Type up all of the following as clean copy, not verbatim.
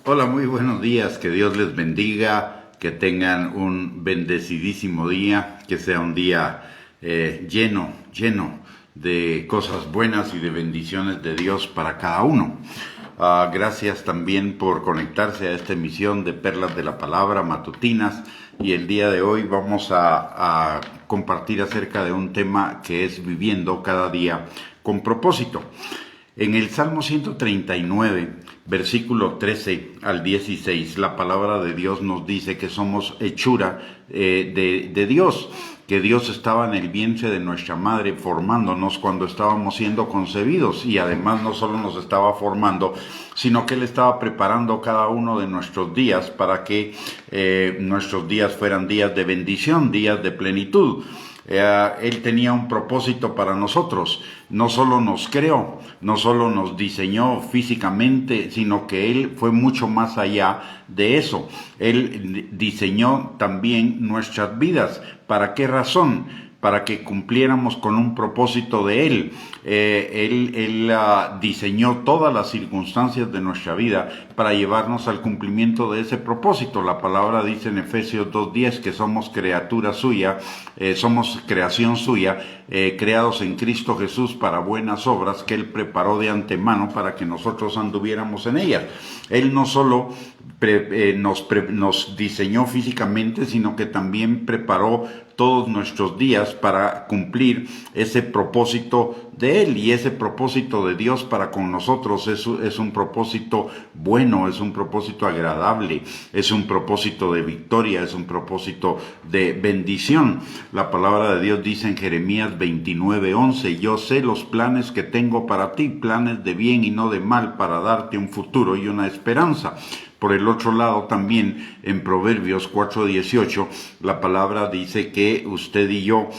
Hola, muy buenos días, que Dios les bendiga, que tengan un bendecidísimo día, que sea un día lleno de cosas buenas y de bendiciones de Dios para cada uno. Gracias también por conectarse a esta emisión de Perlas de la Palabra matutinas, y el día de hoy vamos a compartir acerca de un tema que es viviendo cada día con propósito. En el Salmo 139, versículo 13 al 16, la palabra de Dios nos dice que somos hechura de Dios, que Dios estaba en el vientre de nuestra madre formándonos cuando estábamos siendo concebidos, y además no solo nos estaba formando, sino que Él estaba preparando cada uno de nuestros días para que nuestros días fueran días de bendición, días de plenitud. Él tenía un propósito para nosotros. No solo nos creó, no solo nos diseñó físicamente, sino que Él fue mucho más allá de eso. Él diseñó también nuestras vidas. ¿Para qué razón? Para que cumpliéramos con un propósito de Él. Él diseñó todas las circunstancias de nuestra vida para llevarnos al cumplimiento de ese propósito. La palabra dice en Efesios 2:10 que somos criatura suya, somos creación suya, creados en Cristo Jesús para buenas obras que Él preparó de antemano para que nosotros anduviéramos en ellas. Él no solo nos diseñó físicamente, sino que también preparó todos nuestros días para cumplir ese propósito de Él. Y ese propósito de Dios para con nosotros es un propósito bueno, es un propósito agradable, es un propósito de victoria, es un propósito de bendición. La palabra de Dios dice en Jeremías 29:11: yo sé los planes que tengo para ti, planes de bien y no de mal, para darte un futuro y una esperanza. Por el otro lado, también en Proverbios 4:18, la palabra dice que usted y yo,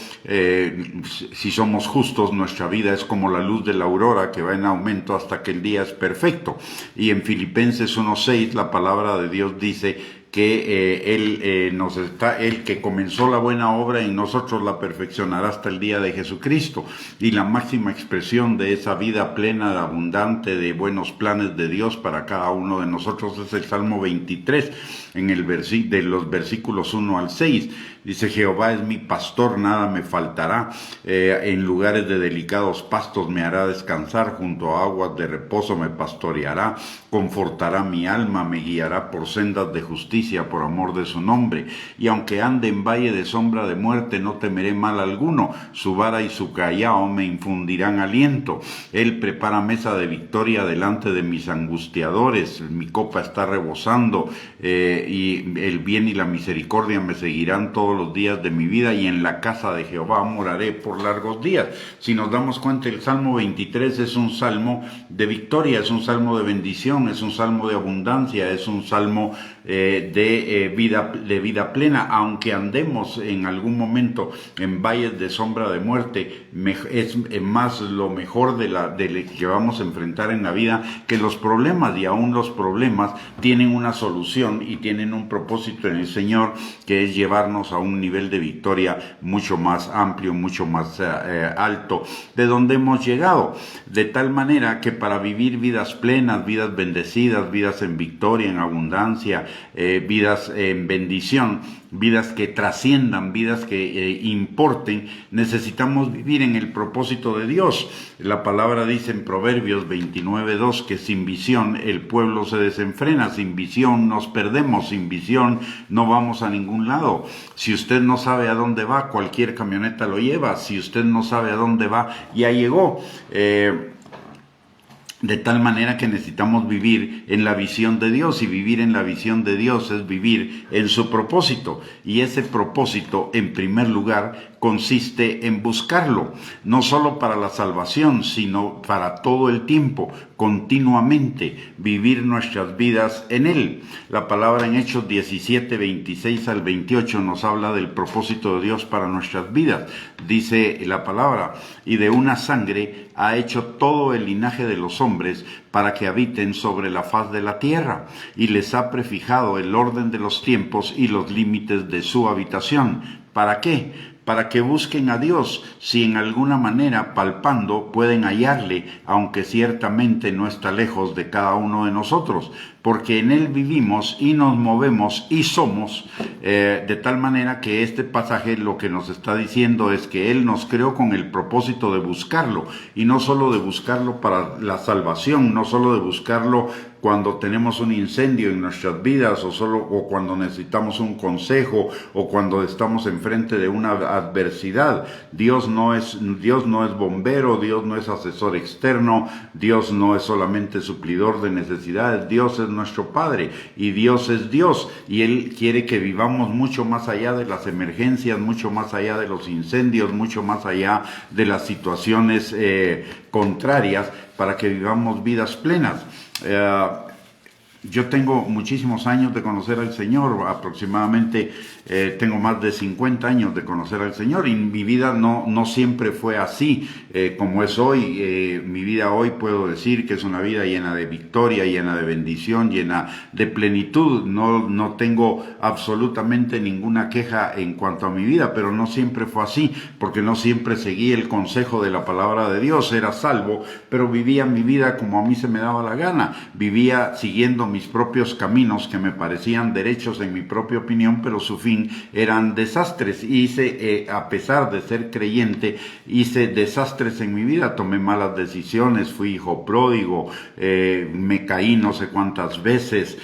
si somos justos, nuestra vida es como la luz de la aurora que va en aumento hasta que el día es perfecto. Y en Filipenses 1:6, la palabra de Dios dice que Él que comenzó la buena obra en nosotros la perfeccionará hasta el día de Jesucristo. Y la máxima expresión de esa vida plena, abundante, de buenos planes de Dios para cada uno de nosotros es el Salmo 23, de los versículos 1 al 6. Dice: Jehová es mi pastor, nada me faltará. En lugares de delicados pastos me hará descansar, junto a aguas de reposo me pastoreará, confortará mi alma, me guiará por sendas de justicia por amor de su nombre. Y aunque ande en valle de sombra de muerte, no temeré mal alguno. Su vara y su callado me infundirán aliento. Él prepara mesa de victoria delante de mis angustiadores. Mi copa está rebosando, y el bien y la misericordia me seguirán todos los días de mi vida, y en la casa de Jehová moraré por largos días. Si nos damos cuenta, el Salmo 23 es un salmo de victoria, es un salmo de bendición, es un salmo de abundancia, es un salmo de vida plena. Aunque andemos en algún momento en valles de sombra de muerte, es más lo mejor de que vamos a enfrentar en la vida que los problemas, y aún los problemas tienen una solución y tienen un propósito en el Señor, que es llevarnos a un nivel de victoria mucho más amplio, mucho más alto de donde hemos llegado, de tal manera que para vivir vidas plenas, vidas bendecidas, vidas en victoria, en abundancia, vidas en bendición, vidas que trasciendan, vidas que importen, necesitamos vivir en el propósito de Dios. La palabra dice en Proverbios 29:2 que sin visión el pueblo se desenfrena, sin visión nos perdemos, sin visión no vamos a ningún lado. Si usted no sabe a dónde va, cualquier camioneta lo lleva. Si usted no sabe a dónde va, ya llegó. De tal manera que necesitamos vivir en la visión de Dios, y vivir en la visión de Dios es vivir en su propósito. Y ese propósito, en primer lugar, consiste en buscarlo, no solo para la salvación, sino para todo el tiempo, continuamente, vivir nuestras vidas en Él. La palabra en Hechos 17:26 al 28 nos habla del propósito de Dios para nuestras vidas. Dice la palabra: y de una sangre ha hecho todo el linaje de los hombres para que habiten sobre la faz de la tierra, y les ha prefijado el orden de los tiempos y los límites de su habitación. ¿Para qué? para que busquen a Dios, si en alguna manera palpando pueden hallarle, aunque ciertamente no está lejos de cada uno de nosotros, porque en Él vivimos y nos movemos y somos, de tal manera que este pasaje lo que nos está diciendo es que Él nos creó con el propósito de buscarlo, y no solo de buscarlo para la salvación, no solo de buscarlo cuando tenemos un incendio en nuestras vidas, o cuando necesitamos un consejo, o cuando estamos enfrente de una adversidad. Dios no es bombero, Dios no es asesor externo, Dios no es solamente suplidor de necesidades. Dios es nuestro Padre, y Dios es Dios, y Él quiere que vivamos mucho más allá de las emergencias, mucho más allá de los incendios, mucho más allá de las situaciones contrarias, para que vivamos vidas plenas. Yo tengo muchísimos años de conocer al Señor, aproximadamente tengo más de 50 años de conocer al Señor, y mi vida no siempre fue así como es hoy. Mi vida hoy puedo decir que es una vida llena de victoria, llena de bendición, llena de plenitud. No tengo absolutamente ninguna queja en cuanto a mi vida, pero no siempre fue así, porque no siempre seguí el consejo de la palabra de Dios. Era salvo, pero vivía mi vida como a mí se me daba la gana. Vivía siguiendo mis propios caminos que me parecían derechos en mi propia opinión, pero su fin eran desastres. A pesar de ser creyente, hice desastres en mi vida. Tomé malas decisiones, fui hijo pródigo, me caí no sé cuántas veces,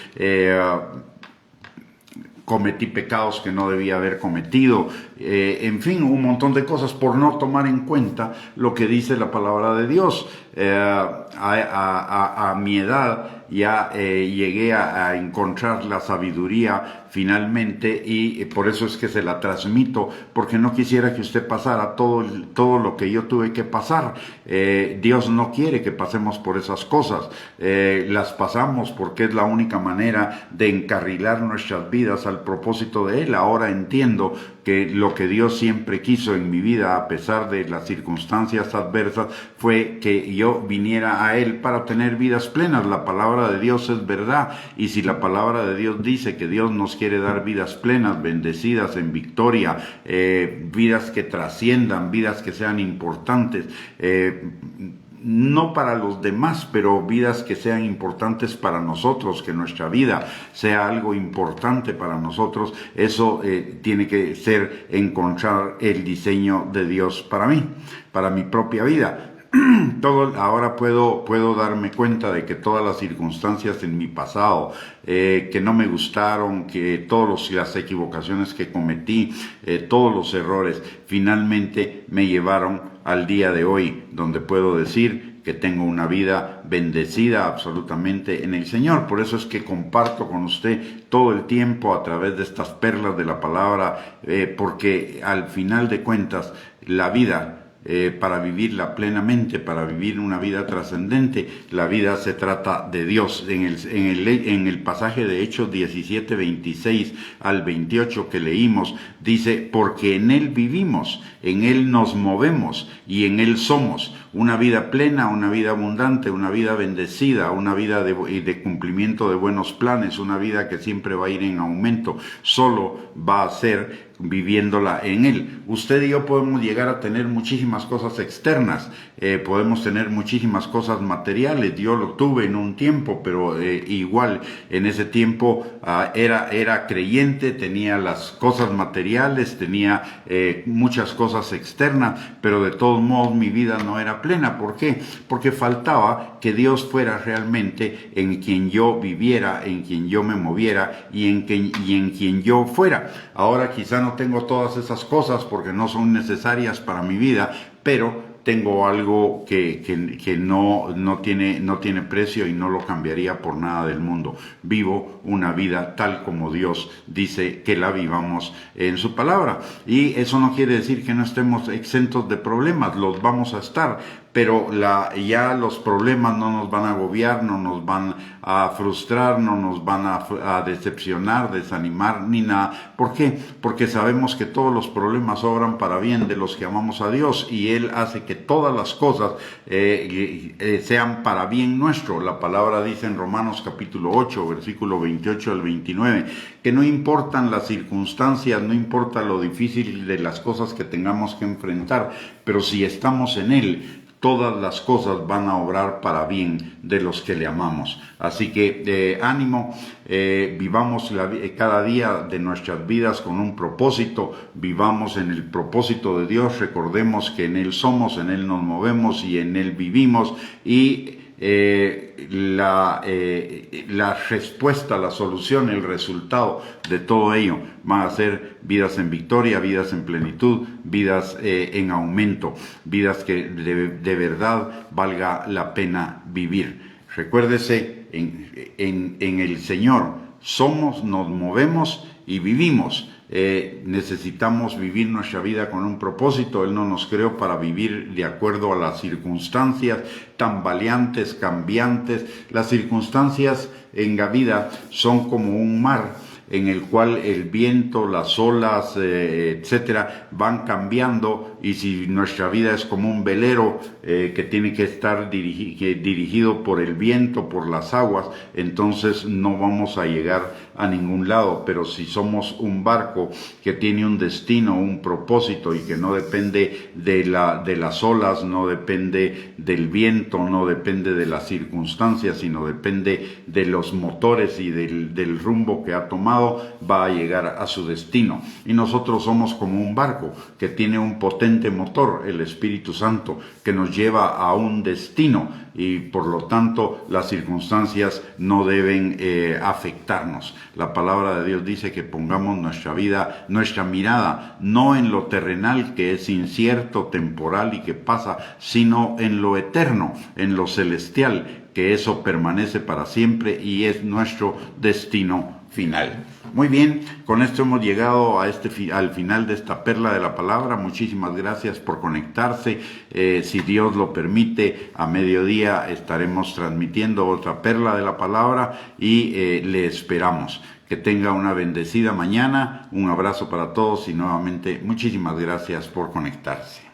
cometí pecados que no debía haber cometido, en fin, un montón de cosas por no tomar en cuenta lo que dice la palabra de Dios. A mi edad ya llegué a encontrar la sabiduría finalmente, y por eso es que se la transmito, porque no quisiera que usted pasara todo lo que yo tuve que pasar. Dios no quiere que pasemos por esas cosas. Las pasamos porque es la única manera de encarrilar nuestras vidas al propósito de Él. Ahora entiendo que lo que Dios siempre quiso en mi vida, a pesar de las circunstancias adversas, fue que yo viniera a Él para tener vidas plenas. La palabra de Dios es verdad, y si la palabra de Dios dice que Dios nos quiere dar vidas plenas, bendecidas, en victoria, vidas que trasciendan, vidas que sean importantes, no para los demás, pero vidas que sean importantes para nosotros, que nuestra vida sea algo importante para nosotros. Eso tiene que ser encontrar el diseño de Dios para mí, para mi propia vida. Ahora puedo darme cuenta de que todas las circunstancias en mi pasado que no me gustaron, que todas las equivocaciones que cometí, todos los errores, finalmente me llevaron al día de hoy, donde puedo decir que tengo una vida bendecida absolutamente en el Señor. Por eso es que comparto con usted todo el tiempo a través de estas perlas de la palabra, porque al final de cuentas la vida, para vivirla plenamente, para vivir una vida trascendente, la vida se trata de Dios. En el pasaje de Hechos 17, 26 al 28 que leímos, dice: porque en Él vivimos, en Él nos movemos y en Él somos. Una vida plena, una vida abundante, una vida bendecida, una vida de cumplimiento de buenos planes, una vida que siempre va a ir en aumento, solo va a ser viviéndola en Él. Usted y yo podemos llegar a tener muchísimas cosas externas, podemos tener muchísimas cosas materiales. Yo lo tuve en un tiempo, pero igual en ese tiempo era creyente, tenía las cosas materiales, tenía muchas cosas externas, pero de todos modos mi vida no era plena. ¿Por qué? Porque faltaba que Dios fuera realmente en quien yo viviera, en quien yo me moviera y en quien yo fuera. Ahora quizá no tengo todas esas cosas porque no son necesarias para mi vida, pero tengo algo que no tiene precio y no lo cambiaría por nada del mundo. Vivo una vida tal como Dios dice que la vivamos en su palabra. Y eso no quiere decir que no estemos exentos de problemas, los vamos a estar, pero ya los problemas no nos van a agobiar, no nos van a frustrar, no nos van a decepcionar, desanimar, ni nada. ¿Por qué? Porque sabemos que todos los problemas obran para bien de los que amamos a Dios, y Él hace que todas las cosas sean para bien nuestro. La palabra dice en Romanos capítulo 8, versículo 28 al 29, que no importan las circunstancias, no importa lo difícil de las cosas que tengamos que enfrentar, pero si estamos en Él, todas las cosas van a obrar para bien de los que le amamos. Así que ánimo, vivamos cada día de nuestras vidas con un propósito, vivamos en el propósito de Dios, recordemos que en Él somos, en Él nos movemos y en Él vivimos, y la respuesta, la solución, el resultado de todo ello van a ser vidas en victoria, vidas en plenitud, vidas en aumento, vidas que de verdad valga la pena vivir. Recuérdese, en el Señor somos, nos movemos y vivimos. Necesitamos vivir nuestra vida con un propósito. Él no nos creó para vivir de acuerdo a las circunstancias tambaleantes, cambiantes. Las circunstancias en la vida son como un mar en el cual el viento, las olas, etcétera, van cambiando, y si nuestra vida es como un velero que tiene que estar dirigido por el viento, por las aguas, entonces no vamos a llegar a ningún lado. Pero si somos un barco que tiene un destino, un propósito, y que no depende de las olas, no depende del viento, no depende de las circunstancias, sino depende de los motores y del rumbo que ha tomado, va a llegar a su destino. Y nosotros somos como un barco que tiene un potente motor, el Espíritu Santo, que nos lleva a un destino, y por lo tanto las circunstancias no deben afectarnos. La palabra de Dios dice que pongamos nuestra vida, nuestra mirada, no en lo terrenal, que es incierto, temporal y que pasa, sino en lo eterno, en lo celestial, que eso permanece para siempre y es nuestro destino final. Muy bien, con esto hemos llegado al final de esta perla de la palabra. Muchísimas gracias por conectarse. Si Dios lo permite, a mediodía estaremos transmitiendo otra perla de la palabra, y le esperamos. Que tenga una bendecida mañana. Un abrazo para todos y nuevamente muchísimas gracias por conectarse.